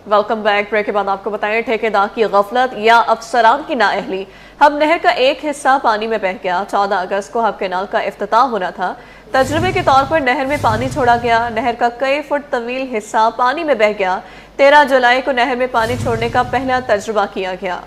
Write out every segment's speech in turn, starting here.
Welcome back. Break के बाद आपको बताएं, ठेकेदार की गफलत या अफसरान की नाअहली। हब नहर का एक हिस्सा पानी में बह गया। 14 अगस्त को हब कैनाल का इफ्तिताह होना था। तजुर्बे के तौर पर नहर में पानी छोड़ा गया। नहर का कई फुट तवील हिस्सा पानी में बह गया। 13 जुलाई को नहर में पानी छोड़ने का पहला तजुर्बा किया गया।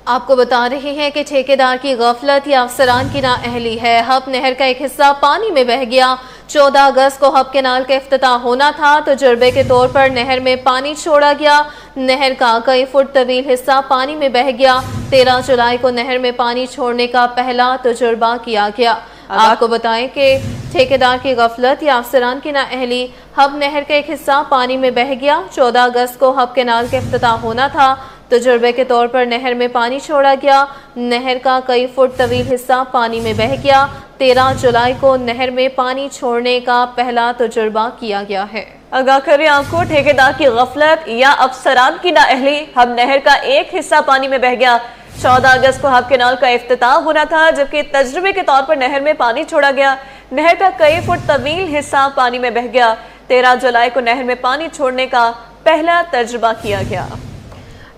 आपको बता रहे हैं कि ठेकेदार की गफलत या अफसरान की नाअहली है। हब नहर का एक हिस्सा पानी में बह गया। 14 अगस्त को हब कैनाल का इफ्तिताह होना था। तजुर्बे के तौर पर नहर में पानी छोड़ा गया। नहर का कई फुट तवील हिस्सा पानी में बह गया। 13 जुलाई को नहर में पानी छोड़ने का पहला तजुर्बा किया गया। आपको बताएं कि ठेकेदार की गफलत या अफसरान की नाअहली। हब नहर का एक हिस्सा पानी में बह गया। 14 अगस्त को हब कैनाल का इफ्तिताह होना था। तजुर्बे के तौर पर नहर में पानी छोड़ा गया। नहर का कई फुट तवील हिस्सा पानी में बह गया। 13 जुलाई को नहर में पानी छोड़ने का पहला तजुर्बा किया गया है। आगाह करें आपको, ठेकेदार की गफलत या अफसरान की नाअहली। हब नहर का एक हिस्सा पानी में बह गया। 14 अगस्त को हब कैनाल का इफ्तिताह होना था, जबकि तजुर्बे के तौर पर नहर में पानी छोड़ा गया। नहर का कई फुट तवील हिस्सा पानी में बह गया। 13 जुलाई को नहर में पानी छोड़ने का पहला तजुर्बा किया गया।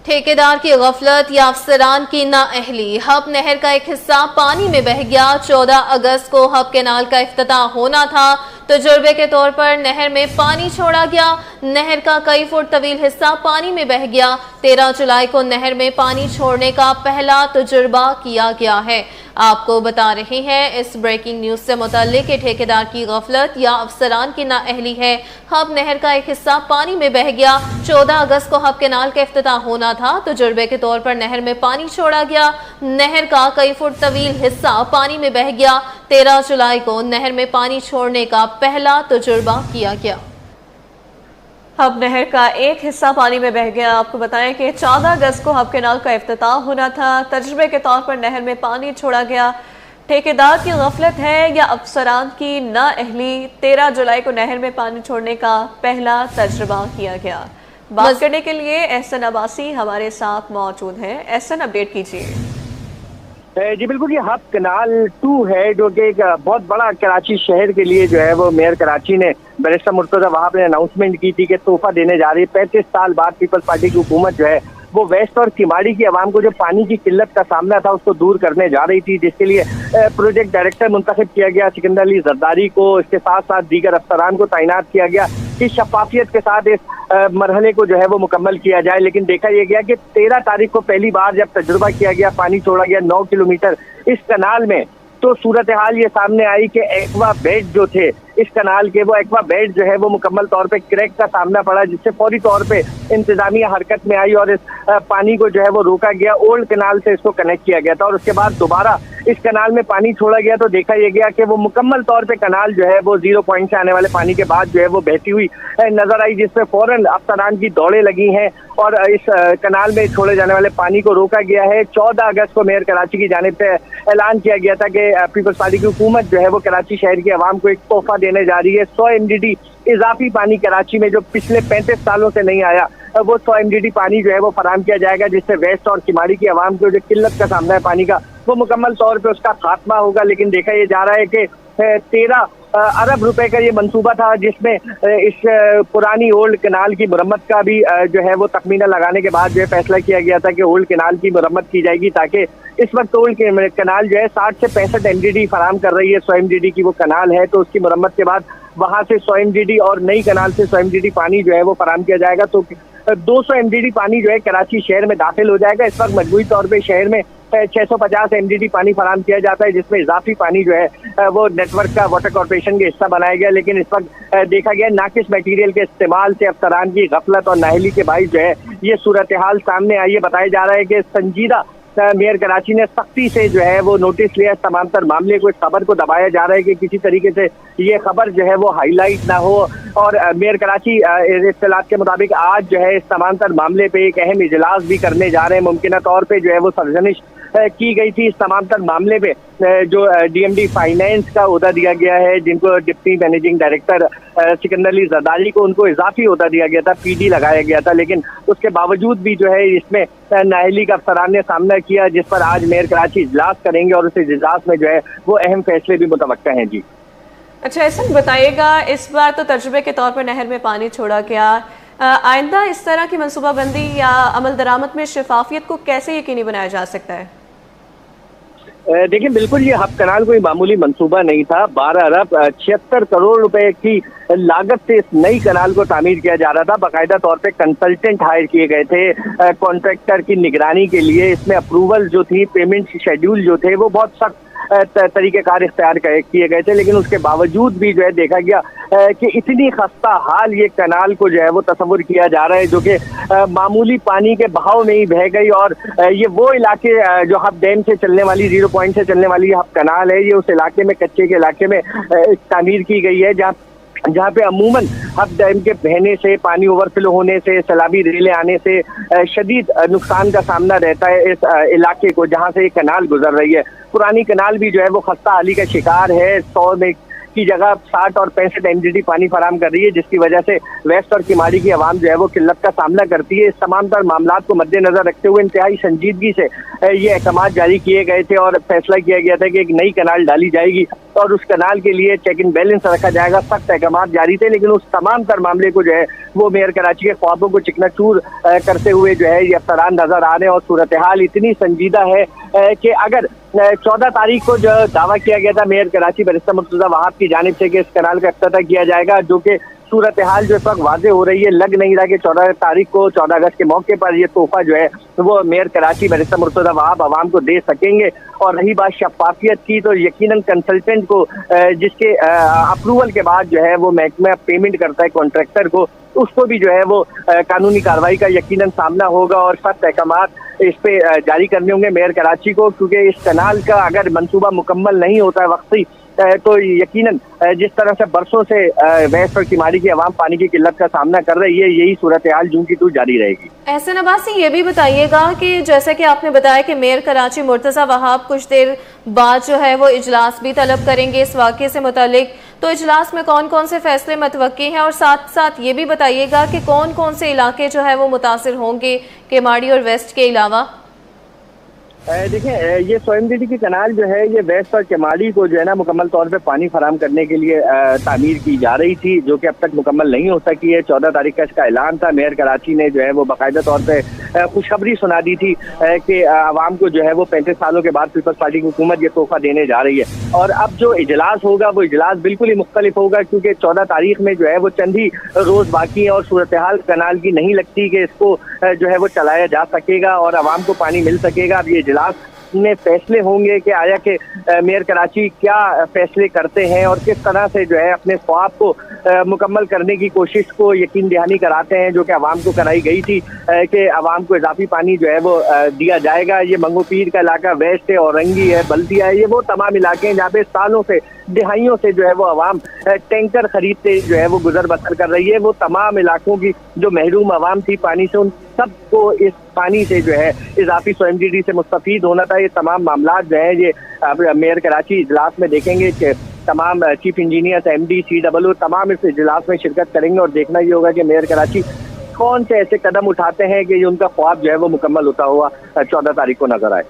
ठेकेदार की गफलत या अफसरान की नाअहली। हब नहर का एक हिस्सा पानी में बह गया। 14 अगस्त को हब कैनाल का इफ्तिताह होना था। तजुर्बे के तौर पर नहर में पानी छोड़ा गया। नहर का कई फुट तवील हिस्सा पानी में बह गया। 13 जुलाई को नहर में पानी छोड़ने का पहला तजुर्बा किया गया है। आपको बता रहे हैं इस ब्रेकिंग न्यूज से मुताल्लिक कि ठेकेदार की गफलत या अफसरान की नाअहली है। हब नहर का एक हिस्सा पानी में बह गया। 14 अगस्त को हब कैनाल का इफ्तिताह होना था। तजुर्बे के तौर पर नहर में पानी छोड़ा गया। नहर का कई फुट तवील हिस्सा पानी में बह गया। 13 जुलाई को नहर में पानी छोड़ने का पहला तजुर्बा किया गया। हब नहर का एक हिस्सा पानी में बह गया। आपको बताएं कि 14 अगस्त को हब कैनाल का इफ्तिताह होना था। तजुर्बे के तौर पर नहर में पानी छोड़ा गया। ठेकेदार की गफलत है या अफसरान की नाअहली। 13 जुलाई को नहर में पानी छोड़ने का पहला तजुर्बा किया गया। बात करने के लिए एहसन अब्बासी हमारे साथ मौजूद हैं। एहसन, अपडेट कीजिए। जी बिल्कुल, ये हब कैनाल 2 है जो कि एक बहुत बड़ा कराची शहर के लिए जो है वो मेयर कराची ने बैरिस्टर मुर्तजा वहाब ने अनाउंसमेंट की थी कि तोहफा देने जा रही है। 35 साल बाद पीपल्स पार्टी की हुकूमत जो है वो वेस्ट और किमाड़ी की आवाम को जो पानी की किल्लत का सामना था उसको दूर करने जा रही थी, जिसके लिए प्रोजेक्ट डायरेक्टर मुंतखब किया गया सिकंदर अली जरदारी को। इसके साथ साथ दीगर अफसरान को तैनात किया गया कि शफाफियत के साथ इस मरहले को जो है वो मुकम्मल किया जाए। लेकिन देखा यह गया कि 13 तारीख को पहली बार जब तजुर्बा किया गया, पानी छोड़ा गया 9 किलोमीटर इस कनाल में, तो सूरत हाल ये सामने आई कि एक्वा बेड जो थे इस कनाल के, वो एक्वा बेड जो है वो मुकम्मल तौर पे क्रैक का सामना पड़ा, जिससे फौरी तौर पे इंतजामिया हरकत में आई और इस पानी को जो है वो रोका गया। ओल्ड कनाल से इसको कनेक्ट किया गया था और उसके बाद दोबारा इस कनाल में पानी छोड़ा गया। तो देखा यह गया कि वो मुकम्मल तौर पे कनाल जो है वो 0 पॉइंट से आने वाले पानी के बाद जो है वो बहती हुई नजर आई, जिसपे फौरन अफसरान की दौड़ें लगी हैं और इस कनाल में छोड़े जाने वाले पानी को रोका गया है। 14 अगस्त को मेयर कराची की जानिब से ऐलान किया गया था कि पीपल्स पार्टी की हुकूमत जो है वो कराची शहर की आवाम को एक तोहफा देने जा रही है। 100 MDD इजाफी पानी कराची में जो पिछले 35 सालों से नहीं आया, वो 100 MDD पानी जो है वो फराहम किया जाएगा, जिससे वेस्ट और किमाड़ी की आवाम को जो किल्लत का सामना है पानी का, वो मुकम्मल तौर पे उसका खात्मा होगा। लेकिन देखा यह जा रहा है कि 13 अरब रुपए का ये मंसूबा था, जिसमें इस पुरानी ओल्ड कनाल की मुरम्मत का भी जो है वो तखमीना लगाने के बाद जो है फैसला किया गया था कि ओल्ड कनाल की मुरम्मत की जाएगी, ताकि इस वक्त ओल्ड कनाल जो है 60 से 65 MDD फराहम कर रही है। 100 MDD की वो कनाल है, तो उसकी मुरम्मत के बाद वहां से 100 MDD और नई कनाल से 100 MDD पानी जो है वो फराहम किया जाएगा। तो 200 MDD पानी जो है कराची शहर में दाखिल हो जाएगा। इस वक्त मजबूरी तौर पर शहर में 650 MDD पानी फराहम किया जाता है, जिसमें इजाफी पानी जो है वो नेटवर्क का वाटर कॉर्पोरेशन के हिस्सा बनाया गया। लेकिन इस वक्त देखा गया नाकिस मटेरियल के इस्तेमाल से अफसरान की गफलत और नाअहली के बाइस जो है ये सूरत हाल सामने आई है। बताया जा रहा है कि संजीदा मेयर कराची ने सख्ती से जो है वो नोटिस लिया तमाम तर मामले को। इस खबर को दबाया जा रहा है कि किसी तरीके से ये खबर जो है वो हाईलाइट ना हो। और मेयर कराची इत्तलात के मुताबिक आज जो है इस तमाम तर मामले पे एक अहम इजलास भी करने जा रहे हैं। मुमकिन तौर पे जो है वो सरजनिश की गई थी इस तमाम तर मामले पे जो DMD फाइनेंस का ओहदा दिया गया है, जिनको deputy managing director Sikandar Ali Zardari को उनको इजाफी ओहदा दिया गया था, PD लगाया गया था। लेकिन उसके बावजूद भी जो है इसमें नाअहली का अफसरान ने सामना किया, जिस पर आज मेयर कराची इजलास करेंगे और उस इजलास में जो है वो अहम फैसले भी मुतवक्का हैं। जी अच्छा, ऐसा बताइएगा, इस बार तो तजुर्बे के तौर पर नहर में पानी छोड़ा गया, आइंदा इस तरह की मनसूबाबंदी या अमल दरामद में शफाफियत को कैसे यकीनी बनाया जा सकता है? देखिए बिल्कुल ये हब कनाल कोई मामूली मंसूबा नहीं था। 12 अरब 76 करोड़ रुपए की लागत से इस नई कनाल को तामीर किया जा रहा था। बाकायदा तौर पे कंसल्टेंट हायर किए गए थे कॉन्ट्रैक्टर की निगरानी के लिए। इसमें अप्रूवल जो थी, पेमेंट शेड्यूल जो थे, वो बहुत सख्त तरीक़ेकार इख्तियार किए गए थे। लेकिन उसके बावजूद भी जो है देखा गया कि इतनी खस्ता हाल ये कनाल को जो है वो तस्वुर किया जा रहा है जो कि मामूली पानी के बहाव में ही बह गई। और ये वो इलाके जो हब डैम से चलने वाली 0 पॉइंट से चलने वाली हब कनाल है, ये उस इलाके में, कच्चे के इलाके में तामीर की गई है जहाँ पे अमूमन हब डैम के बहने से, पानी ओवरफ्लो होने से, सैलाबी रेलें आने से शदीद नुकसान का सामना रहता है इस इलाके को जहाँ से ये कनाल गुजर रही है। पुरानी कनाल भी जो है वो खस्ता हाली का शिकार है। 100 में की जगह 60 और 65 MGD पानी फराम कर रही है, जिसकी वजह से वेस्ट और किमाड़ी की आवाम जो है वो किल्लत का सामना करती है। इस तमाम तर मामलात को मद्देनजर रखते हुए इंतहाई संजीदगी से ये अहकामात जारी किए गए थे और फैसला किया गया था कि एक नई कनाल डाली जाएगी और उस कनाल के लिए चेक इन बैलेंस रखा जाएगा। सख्त अहकामात जारी थे, लेकिन उस तमाम तर मामले को जो है वो मेयर कराची के ख्वाबों को चिकनाचूर करते हुए जो है ये अफसरान नजर आ रहे हैं। और सूरत हाल इतनी संजीदा है कि अगर 14 तारीख को जो दावा किया गया था मेयर कराची बैरिस्टर मुर्तजा वहाब की जानिब से कि इस कनाल का इफ्तिताह किया जाएगा, जो कि सूरत हाल जो इस वक्त वाजे हो रही है, लग नहीं रहा कि 14 तारीख को, 14 अगस्त के मौके पर ये तोहफा जो है वो मेयर कराची बैरिस्टर मुर्तजा वहाब आवाम को दे सकेंगे। और रही बात शफाफियत की, तो यकीनन कंसल्टेंट को जिसके अप्रूवल के बाद जो है वो महकमा पेमेंट करता है कॉन्ट्रैक्टर को, उसको भी जो है वो कानूनी कार्रवाई का यकीनन सामना होगा और सख्त अहकामात इस पे जारी करने होंगे मेयर कराची को। क्योंकि इस कनाल का अगर मंसूबा मुकम्मल नहीं होता है वक्ती, तो यकीनन जिस तरह से बरसों से वेस्ट और किमाड़ी की आवाम पानी की किल्लत का सामना कर रही है, यही सूरत हाल जून की तू जारी रहेगी। एहसन अब्बासी, ये भी बताइएगा कि जैसे कि आपने बताया कि मेयर कराची मुर्तज़ा वहाब कुछ देर बाद जो है वो इजलास भी तलब करेंगे इस वाक़े से मुतालिक, तो इजलास में कौन कौन से फैसले मतवक्की हैं और साथ साथ ये भी बताइएगा कि कौन कौन से इलाके जो है वो मुतासिर होंगे किमाड़ी और वेस्ट के अलावा? देखिए ये 100 MGD की कनाल जो है ये वेस्ट और किमाड़ी को जो है ना मुकम्मल तौर पे पानी फराम करने के लिए तामीर की जा रही थी, जो कि अब तक मुकम्मल नहीं हो सकी है। 14 तारीख का इसका ऐलान था। मेयर कराची ने जो है वो बाकायदा तौर पे खुशखबरी सुना दी थी कि आवाम को जो है वो 35 सालों के बाद पीपल्स पार्टी की हुकूमत ये तोहफा देने जा रही है। और अब जो इजलास होगा वो इजलास बिल्कुल ही मुख्तलिफ होगा, क्योंकि 14 तारीख में जो है वो चंद ही रोज बाकी है और सूरत हाल कनाल की नहीं लगती कि इसको जो है वो चलाया जा सकेगा और आवाम को पानी मिल सकेगा। अब ये इजलास में फैसले होंगे कि आया कि मेयर कराची क्या फैसले करते हैं और किस तरह से जो है अपने ख्वाब को मुकम्मल करने की कोशिश को यकीन दहानी कराते हैं, जो कि आवाम को कराई गई थी कि आवाम को इजाफी पानी जो है वो दिया जाएगा। ये मंगो पीर का इलाका, वेस्ट है, औरंगी है, बल्दिया है, ये वो तमाम इलाके हैं जहाँ पे सालों से, दिहाइयों से जो है वो आवाम टैंकर खरीदते जो है वो गुजर बसर कर रही है। वो तमाम इलाकों की जो महरूम आवाम थी पानी से, उन सबको इस पानी से जो है इजाफी 100 MGD से मुस्तफीद होना था। ये तमाम मामला जो है ये मेयर कराची इजलास में देखेंगे कि तमाम चीफ इंजीनियर, MD, COO तमाम इस इजलास में शिरकत करेंगे और देखना ये होगा कि मेयर कराची कौन से ऐसे कदम उठाते हैं कि उनका ख्वाब जो है वो मुकम्मल होता हुआ 14 तारीख को नजर आए।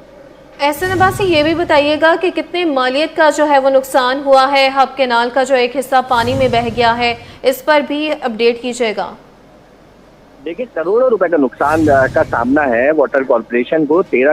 एहसन अब्बासी, ये भी बताइएगा कि कितने मालियत का जो है वो नुकसान हुआ है, हब केनाल का जो एक हिस्सा पानी में बह गया है, इस पर भी अपडेट कीजिएगा। देखिए करोड़ों रुपए का नुकसान का सामना है वाटर कॉर्पोरेशन को। 13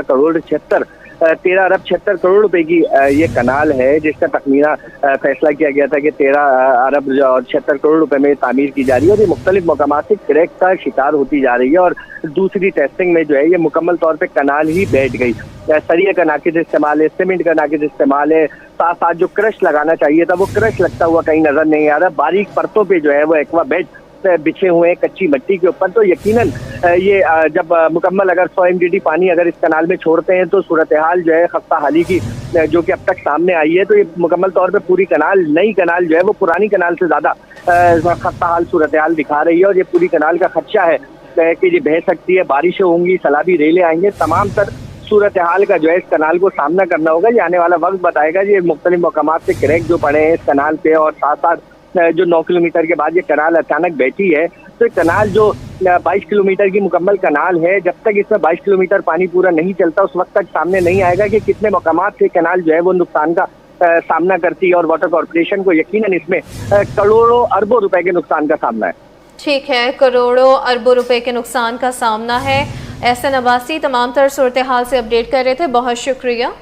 अरब 76 करोड़ रुपए की ये कनाल है, जिसका तखमीना फैसला किया गया था कि 13 अरब और 76 करोड़ रुपए में तामीर की जा रही है और ये मुख्तलिफ मकामात से क्रैक का शिकार होती जा रही है। और दूसरी टेस्टिंग में जो है ये मुकम्मल तौर पे कनाल ही बैठ गई। सरिया का नाकिद इस्तेमाल है, सीमेंट का नाकिद इस्तेमाल है, साथ साथ जो क्रश लगाना चाहिए था वो क्रश लगता हुआ कहीं नजर नहीं आ रहा। बारीक परतों पे जो है वो एक्वा बेड बिछे हुए हैं कच्ची मिट्टी के ऊपर। तो यकीनन ये जब मुकम्मल अगर 100 MGD पानी अगर इस कनाल में छोड़ते हैं तो सूरत हाल जो है खस्ता हाली की जो कि अब तक सामने आई है, तो ये मुकम्मल तौर पे पूरी कनाल, नई कनाल जो है वो पुरानी कनाल से ज़्यादा खस्ता हाल सूरत हाल दिखा रही है। और ये पूरी कनाल का खदशा है कि ये बह सकती है, बारिशें होंगी, सैलाबी रेले आएंगे, तमाम तर सूरत हाल का जो है इस कनाल को सामना करना होगा। ये आने वाला वक्त बताएगा। ये मुख्तलिफ मकामात से क्रैक जो पड़े हैं इस कनाल पे और साथ साथ जो 9 किलोमीटर के बाद ये कनाल अचानक बैठी है, तो कनाल जो 22 किलोमीटर की मुकम्मल कनाल है, जब तक इसमें 22 किलोमीटर पानी पूरा नहीं चलता उस वक्त तक सामने नहीं आएगा कि कितने मकामात से कनाल जो है वो नुकसान का सामना करती है। और वाटर कॉर्पोरेशन को यकीनन इसमें करोड़ों अरबों रुपए के नुकसान का सामना है। ठीक है, करोड़ों अरबों रुपए के नुकसान का सामना है। एहसन अब्बासी तमाम तर सूरत हाल से अपडेट कर रहे थे, बहुत शुक्रिया।